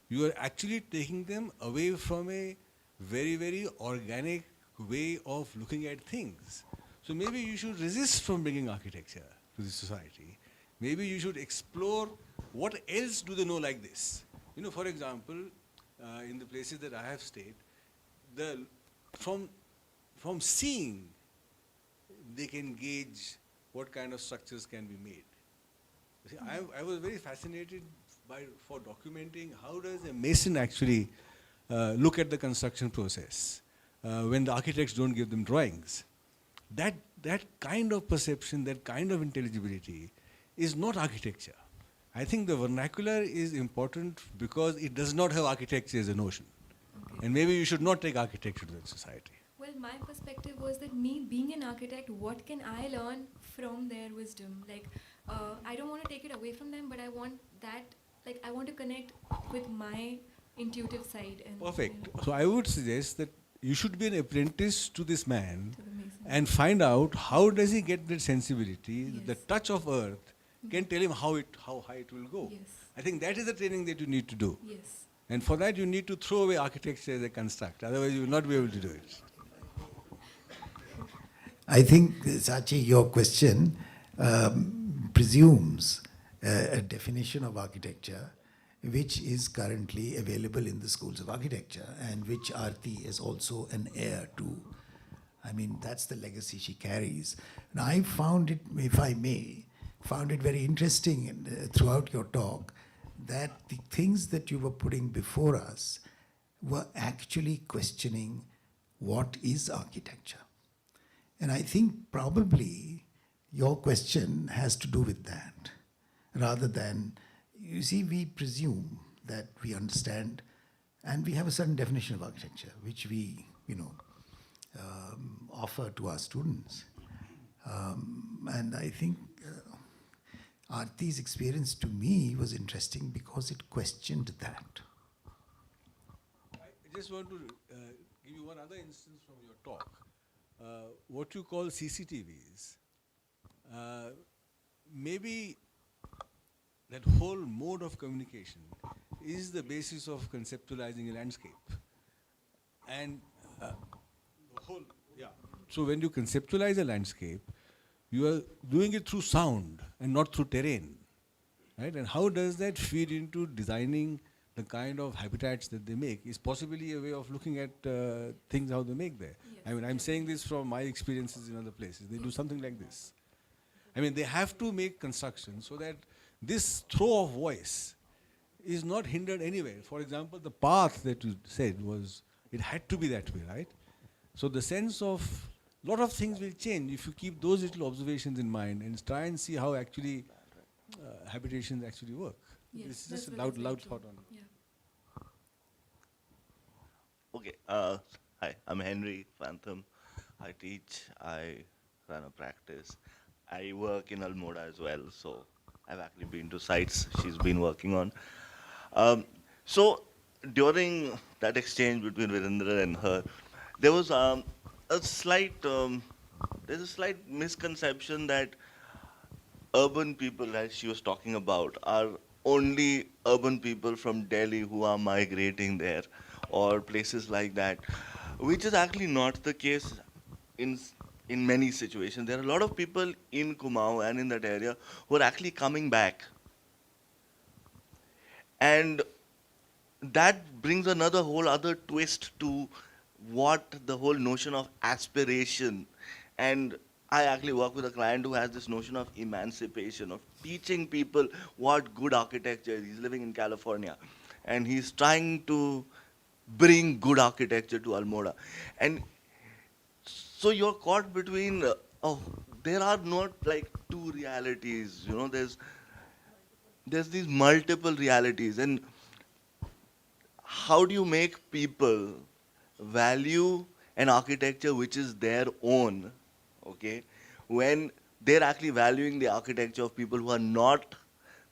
You are actually taking them away from a very, very organic way of looking at things. So maybe you should resist from bringing architecture to the society. Maybe you should explore what else do they know like this. You know, for example, in the places that I have stayed, from seeing, they can gauge what kind of structures can be made. You see, I was very fascinated for documenting how does a mason actually look at the construction process when the architects don't give them drawings. That kind of perception, that kind of intelligibility is not architecture. I think the vernacular is important because it does not have architecture as a notion. Okay. And maybe you should not take architecture to that society. Well, my perspective was that me being an architect, what can I learn from their wisdom? Like, I don't want to take it away from them, but I want that, like, I want to connect with my intuitive side. And perfect. So I would suggest that you should be an apprentice to this man and find out how does he get that sensibility, yes. The touch of earth can tell him how high it will go. Yes. I think that is the training that you need to do. Yes. And for that you need to throw away architecture as a construct, otherwise you will not be able to do it. I think, Sachi, your question presumes a definition of architecture which is currently available in the schools of architecture and which Aarti is also an heir to. I mean, that's the legacy she carries. And I found it, if I may, very interesting throughout your talk that the things that you were putting before us were actually questioning what is architecture. And I think probably your question has to do with that, rather than, you see, we presume that we understand and we have a certain definition of architecture, which we, offer to our students. And I think Aarti's experience to me was interesting because it questioned that. I just want to give you one other instance from your talk. What you call CCTVs, maybe that whole mode of communication is the basis of conceptualizing a landscape. And so when you conceptualize a landscape, you are doing it through sound and not through terrain, right? And how does that feed into designing the kind of habitats that they make? Is possibly a way of looking at things how they make there. Yes. I mean, I'm saying this from my experiences in other places. They do something like this. I mean, they have to make construction so that this throw of voice is not hindered anywhere. For example, the path that you said it had to be that way, right? So the sense of a lot of things will change if you keep those little observations in mind and try and see how actually habitations actually work. Yes, this is just a loud thought on it. Yeah. Okay. Hi, I'm Henry Phantom. I teach, I run a practice. I work in Almora as well, so I've actually been to sites she's been working on. So during that exchange between Virendra and her, there was a slight, there's a slight misconception that urban people, as she was talking about, are only urban people from Delhi who are migrating there, or places like that, which is actually not the case in in many situations. There are a lot of people in Kumaon and in that area who are actually coming back, and that brings another whole other twist to what the whole notion of aspiration. And I actually work with a client who has this notion of emancipation, of teaching people what good architecture is. He's living in California and he's trying to bring good architecture to Almora. And so you're caught between, oh, there are not like two realities, you know, there's these multiple realities. And how do you make people value an architecture which is their own, okay, when they're actually valuing the architecture of people who are not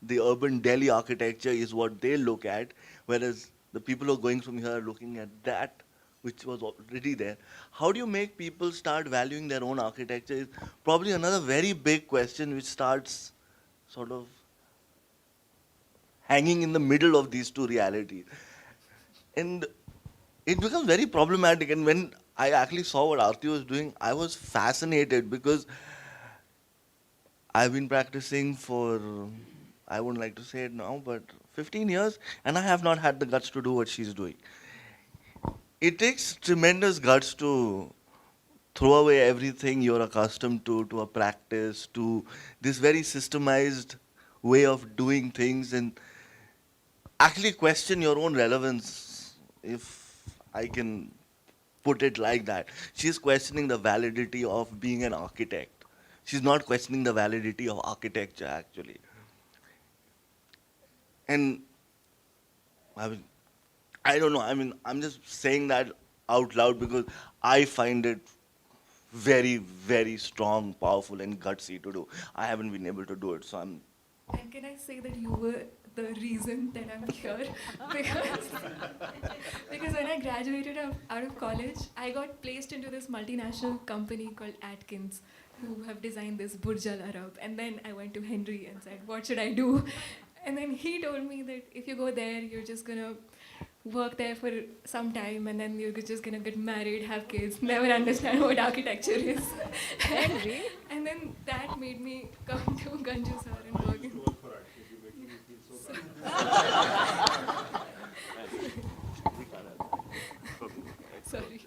the urban Delhi architecture is what they look at, whereas the people who are going from here are looking at that which was already there. How do you make people start valuing their own architecture is probably another very big question which starts sort of hanging in the middle of these two realities. And it becomes very problematic. And when I actually saw what Aarti was doing, I was fascinated because I've been practicing for, I wouldn't like to say it now, but 15 years, and I have not had the guts to do what she's doing. It takes tremendous guts to throw away everything you're accustomed to a practice, to this very systemized way of doing things, and actually question your own relevance, if I can put it like that. She's questioning the validity of being an architect. She's not questioning the validity of architecture, actually. And I don't know, I mean, I'm just saying that out loud because I find it very, very strong, powerful, and gutsy to do. I haven't been able to do it, so I'm. And can I say that you were the reason that I'm here? Because when I graduated out of college, I got placed into this multinational company called Atkins, who have designed this Burj Al Arab. And then I went to Henry and said, what should I do? And then he told me that if you go there, you're just going to work there for some time and then you're just going to get married, have kids, never understand what architecture is. Henry? And then that made me come to Ganju sir and work in. Sorry.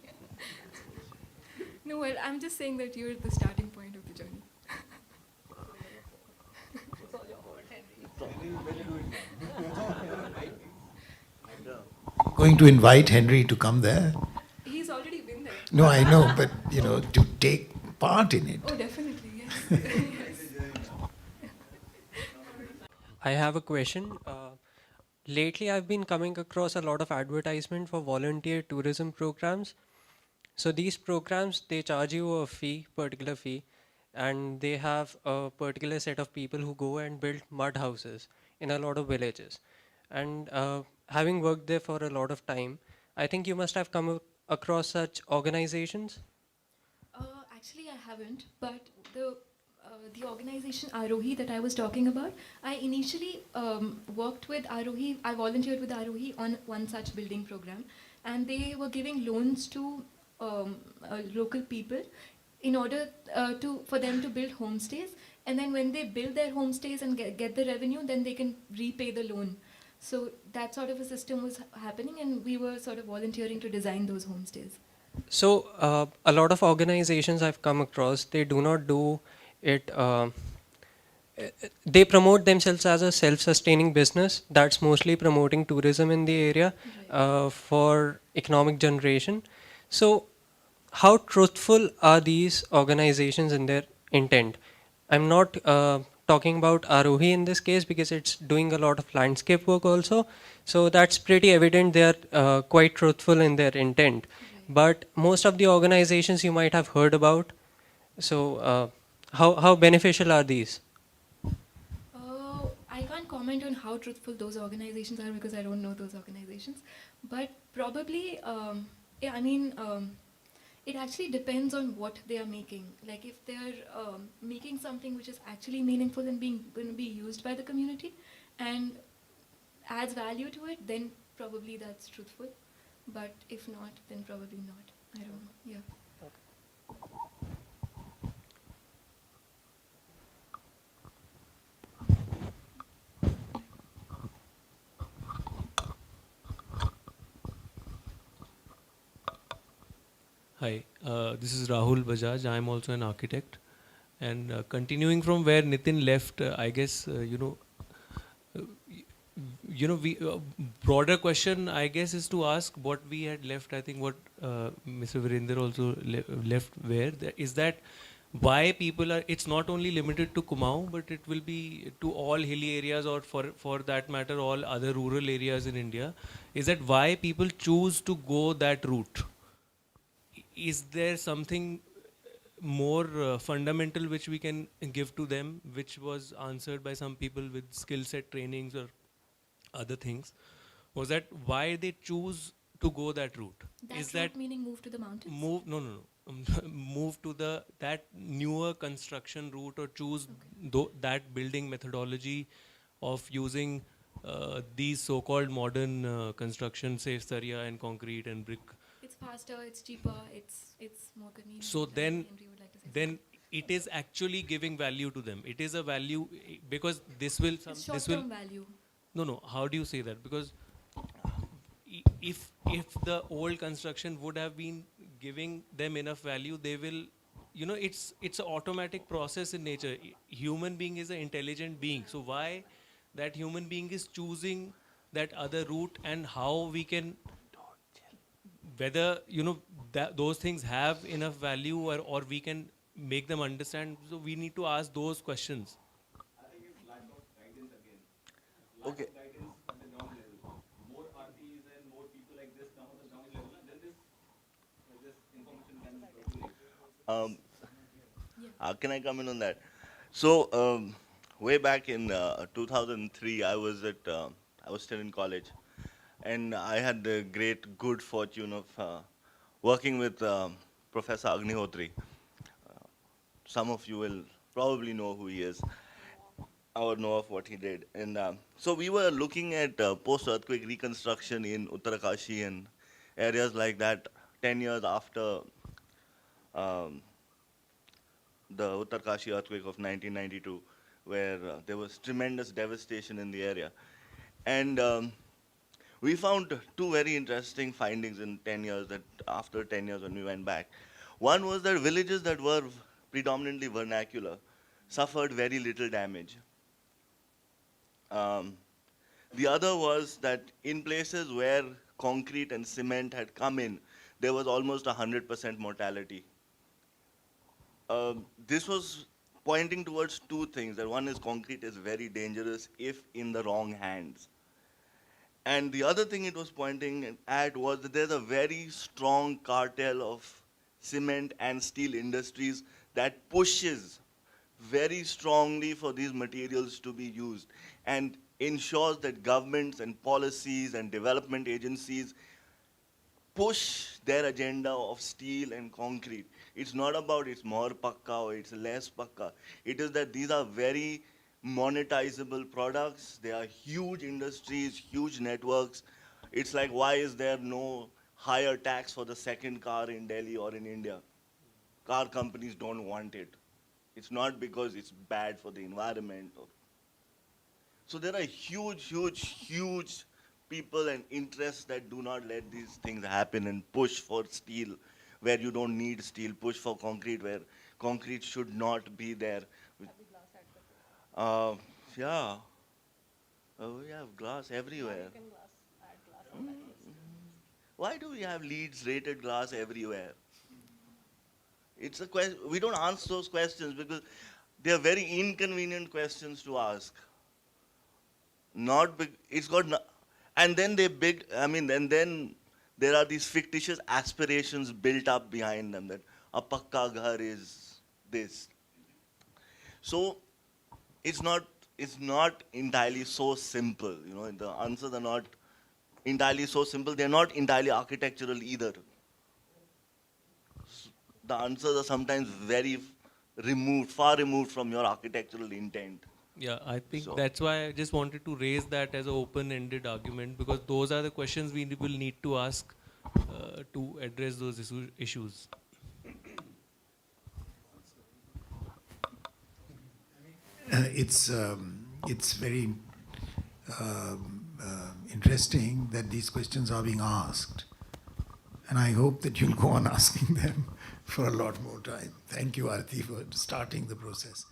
No, well, I'm just saying that you're the starting point of the journey. Going to invite Henry to come there? He's already been there. No, I know, but you know, to take part in it. Oh, definitely, yes. I have a question. Lately, I've been coming across a lot of advertisement for volunteer tourism programs. So these programs, they charge you a fee, particular fee, and they have a particular set of people who go and build mud houses in a lot of villages. And having worked there for a lot of time, I think you must have come across such organizations. Actually, I haven't, but the organization Arohi that I was talking about, I initially worked with Arohi, I volunteered with Arohi on one such building program, and they were giving loans to local people in order for them to build homestays, and then when they build their homestays and get the revenue, then they can repay the loan. So that sort of a system was happening, and we were sort of volunteering to design those homestays. So a lot of organizations I've come across, they do not do it. They promote themselves as a self-sustaining business that's mostly promoting tourism in the area for economic generation. So how truthful are these organizations in their intent? I'm not talking about Arohi in this case because it's doing a lot of landscape work also. So that's pretty evident they are quite truthful in their intent. but most of the organizations you might have heard about. So how beneficial are these? I can't comment on how truthful those organizations are because I don't know those organizations. But probably, yeah, I mean, it actually depends on what they are making. Like if they are making something which is actually meaningful and going to be used by the community and adds value to it, then probably that's truthful. But if not, then probably not. I don't know. Yeah. Hi, this is Rahul Bajaj. I am also an architect. And continuing from where Nitin left, I guess, we broader question, I guess, is to ask what we had left. I think what Mr. Virender also left where is that why people are. It's not only limited to Kumaon, but it will be to all hilly areas, or for that matter, all other rural areas in India. Is that why people choose to go that route? Is there something more fundamental which we can give to them, which was answered by some people with skill set trainings or other things? Was that why they choose to go that route? Is that meaning move to the mountains? Move to that newer construction route, or choose that building methodology of using these so-called modern construction, say saria and concrete and brick. It's faster, it's cheaper, it's more convenient. So like then, Henry would like to say then it is actually giving value to them. It is a value because this will it's short-term value. No. How do you say that? Because if the old construction would have been giving them enough value, they will. It's an automatic process in nature. Human being is an intelligent being. So why that human being is choosing that other route, and how we can, whether those things have enough value, or we can make them understand. So we need to ask those questions. I think it's lack of guidance again. Okay. Lack of guidance at the ground level. More RPs and more people like this come at the ground level, and then this information can circulate. Can I come in on that? So, way back in 2003, I was still in college, and I had the good fortune of working with Professor Agnihotri. Some of you will probably know who he is, or know of what he did. And so we were looking at post-earthquake reconstruction in Uttarakashi and areas like that 10 years after um, the Uttarakashi earthquake of 1992, where there was tremendous devastation in the area. And we found two very interesting findings in 10 years, that after 10 years when we went back. One was that villages that were predominantly vernacular suffered very little damage. The other was that in places where concrete and cement had come in, there was almost 100% mortality. This was pointing towards two things. That one is concrete is very dangerous if in the wrong hands. And the other thing it was pointing at was that there's a very strong cartel of cement and steel industries that pushes very strongly for these materials to be used and ensures that governments and policies and development agencies push their agenda of steel and concrete. It's not about it's more pakka or it's less pakka. It is that these are very monetizable products. They are huge industries, huge networks. It's like, why is there no higher tax for the second car in Delhi or in India? Car companies don't want it. It's not because it's bad for the environment. So there are huge people and interests that do not let these things happen and push for steel where you don't need steel, push for concrete where concrete should not be there. Yeah. We have glass everywhere. Why do we have Leeds rated glass everywhere? It's a question. We don't answer those questions because they are very inconvenient questions to ask. Not big. It's got. And then they big. I mean, and then there are these fictitious aspirations built up behind them, that a pakka ghar is this. So it's not entirely so simple. You know, the answers are not entirely so simple. They're not entirely architectural either. The answers are sometimes very removed, far removed from your architectural intent. Yeah, I think So- that's why I just wanted to raise that as an open-ended argument, because those are the questions we will need to ask to address those issues. It's very interesting that these questions are being asked, and I hope that you'll go on asking them for a lot more time. Thank you, Aarti, for starting the process.